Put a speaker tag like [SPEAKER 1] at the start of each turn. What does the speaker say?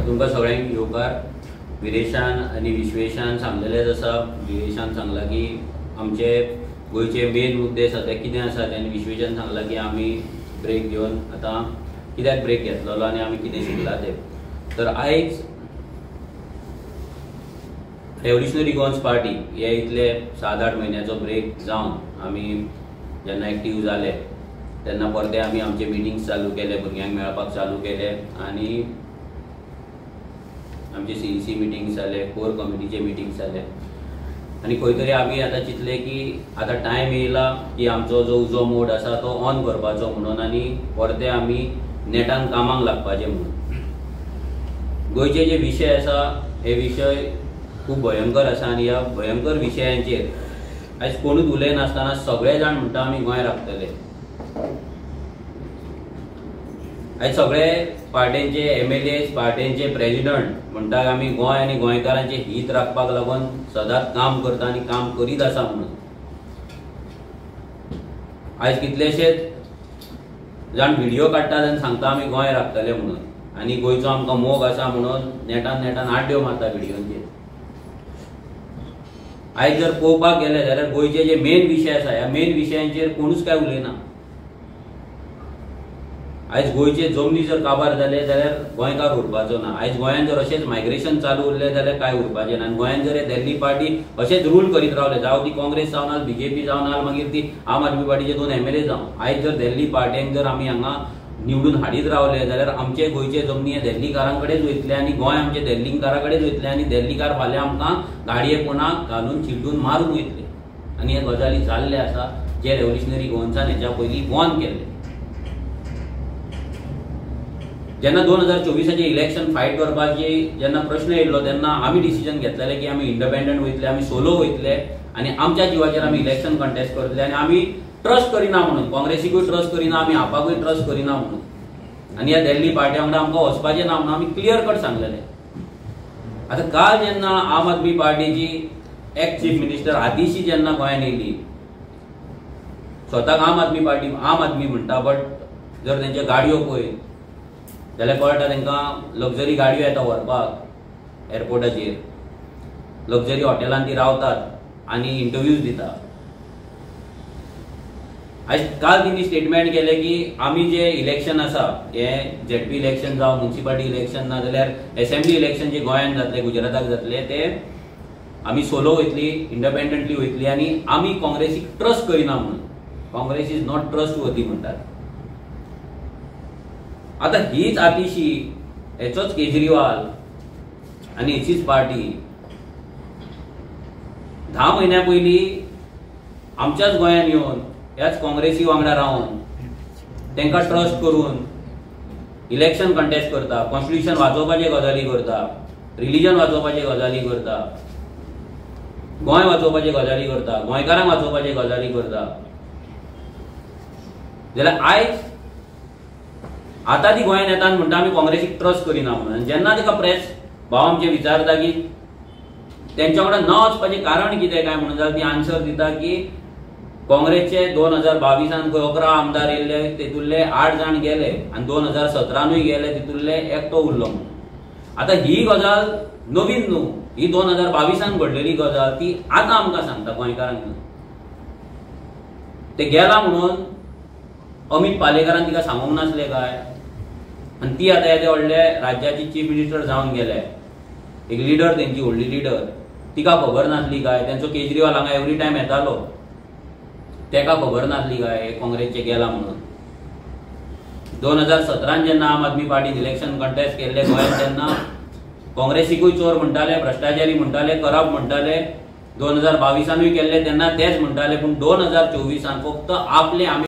[SPEAKER 1] तुमकां सगळ्यांक येवकार. विरेशान आनी विश्वेशान सांगलेलेच आसा. विरेशान सांगला की आमचे गोंयचे मेन मुद्दे सद्या कितें आसात आनी विश्वेशान सांगला की आमी ब्रेक घेवन आतां कित्याक ब्रेक घेतलेलो आनी आमी कितें शिकला तें. तर आयज रेव्होल्युशनरी गोवन्स पार्टी हे इतले 7-8 म्हयन्याचो ब्रेक जावन आमी जेन्ना एक्टीव जाले तेन्ना परते आमी आमचे मिटिंग्स चालू केले, भुरग्यांक मेळपाक चालू केले आनी आमचे CEC मिटिंग्स जाले, कोर कमिटीचे मिटिंग्स जाले आनी खंय तरी आमी आतां चिंतले की आतां टायम येयला की आमचो जो उजो मोड आसा तो ऑन करपाचो म्हणून आनी परते आमी नेटान कामाक लागपाचे म्हणून. गोंयचे जे विशय आसा हे विशय खूब भयंकर आसा आनी ह्या भयंकर विशयांचेर आयज कोणूच उलयनासतना सगळे जाण म्हणटा आमी गोंय राखतले. आयज सगळे पार्टींचे MLA, पार्टींचे प्रेसिडेंट म्हणटा आमी गोंय आनी गोंयकारांचे हित राखपाक लागून सदांच काम करता आनी काम करीत आसा म्हणून. आयज कितलेशेच जाण व्हिडिओ काडटात आनी सांगता आमी गोंय राखतले म्हणून आनी गोंयचो आमकां मोग आसा म्हणून नेटान आड्ड्यो मारता व्हिडिओंचेर. आयज जर पळोवपाक गेले जाल्यार गोंयचे जे मेन विशय आसा ह्या मेन विशयांचेर कोणूच काय उलयना. आयज गोंयचे जमनी जर काबार जाले जाल्यार गोंयकार उरपाचो ना. आयज गोंयान जर अशेंच मायग्रेशन चालू उरलें जाल्यार काय उरपाचें ना. आनी गोंयान जर दिल्ली पार्टी अशेंच रूल करीत रावले, जावं ती काँग्रेस जावन नाल, BJP जावन नाल, मागीर ती आम आदमी पार्टीचे 2 MLA जावं, आयज जर दिल्ली पार्ट्यांक जर आमी हांगा निवडून हाडीत रावले जाल्यार आमचे गोंयचे जमनी हे दिल्लीकारां कडेच वयतले आनी गोंय आमचे दिल्लीकारां कडेच वयतले आनी दिल्लीकार फाल्यां आमकां गाडयेपणाक घालून चिड्डून मारून वयतले. आनी हे गजाली जाल्ले आसा जे रेव्होल्युशनरी गोवन्सान हेच्या पयलीं वॉर्न केल्ले. जेन्ना 2024चे इलेक्शन फायट करपाची जेन्ना प्रश्न येयल्लो तेन्ना आमी डिसिजन घेतलेले की आमी इंडिपेंडंट वयतले, आमी सोलो वयतले आनी आमच्या जिवाचेर आमी इलेक्शन कंटेस्ट करतले आनी आमी ट्रस्ट करिना म्हणून, काँग्रेसीकूय ट्रस्ट करिना, आमी आपाकूय ट्रस्ट करिना म्हणून आनी ह्या दिल्ली पार्टी वांगडा आमकां वचपाचें ना म्हणून आमी क्लियर कट सांगलेले. आतां काल जेन्ना आम आदमी पार्टीची एक्स चीफ मिनिस्टर आतिशी जेन्ना गोंयान येयली, स्वताक आम आदमी म्हणटा, बट जर तेंच्यो गाडयो पळय जाल्यार कळटा तांकां लग्जरी गाडयो येता व्हरपाक एअरपोर्टाचेर, लग्जरी हॉटेलांत ती रावतात आनी इंटरव्यूज दिता. आयज काल तिणी स्टेटमेंट केले की आमी जे इलेक्शन आसा हे ZP इलेक्शन जावं म्युनिसिपालिटी इलेक्शन ना जाल्यार असेंब्ली इलेक्शन जे गोंयान जातले, गुजराताक जातले, ते आमी सोलो वयतली, इंडिपेंडंटली वयतली आनी आमी काँग्रेसीक ट्रस्ट करिना म्हणून. काँग्रेस इज नॉट ट्रस्ट वर्दी म्हणटात. आतां हीच आतिशी, हेचोच केजरीवाल आनी हेचीच पार्टी 10 म्हयन्या पयलीं आमच्याच गोंयान येवन ह्याच काँग्रेसी वांगडा रावन तांकां ट्रस्ट करून इलेक्शन कंटेस्ट करता, कॉन्स्टिट्यूशन वाचोवपाचे गजाली करता, रिलीजन वाचोवपाचे गजाली करता, गोंय वाचोवपाचे गजाली करता, गोंयकारांक वाचोवपाचे गजाली करता. जाल्यार आयज आतां ती गोंयान येता आनी म्हणटा आमी काँग्रेसीक ट्रस्ट करिना म्हणून. जेन्ना ताका प्रेस भाव आमचे विचारता की तेंच्या वांगडा न वचपाचें कारण कितें काय म्हणून, जाल्यार ती आन्सर दिता की काँग्रेसचे 2022 खंय 11 आमदार येयल्ले, तेतूंतले 8 जाण गेले आनी 2017 गेले, तितूंतले एकटो उरलो म्हणून. आतां ही गजाल नवीन न्हू, ही 2022 घडलेली गजाल, ती आतां आमकां सांगता गोंयकारांक. ते गेला म्हणून अमित पालेकरान तिका सांगूंक नासले काय, आनी ती आतां येदे व्हडले राज्याची चीफ मिनिस्टर जावन गेले, एक लिडर, तेंची व्हडली लिडर, तिका खबर नासली काय. तेंचो केजरीवाल हांगा एवरी टायम येतालो, तेका खबर नासली काय काँग्रेसचे गेला म्हणून. 2017 जेन्ना आम आदमी पार्टीन इलेक्शन कंटेस्ट केल्ले गोंयांत तेन्ना काँग्रेसीकूय चोर म्हणटाले, भ्रष्टाचारी म्हणटाले, करप्ट म्हणटाले. 2022 केल्ले तेन्ना तेच म्हणटाले, पूण 2024 फक्त आपले आमी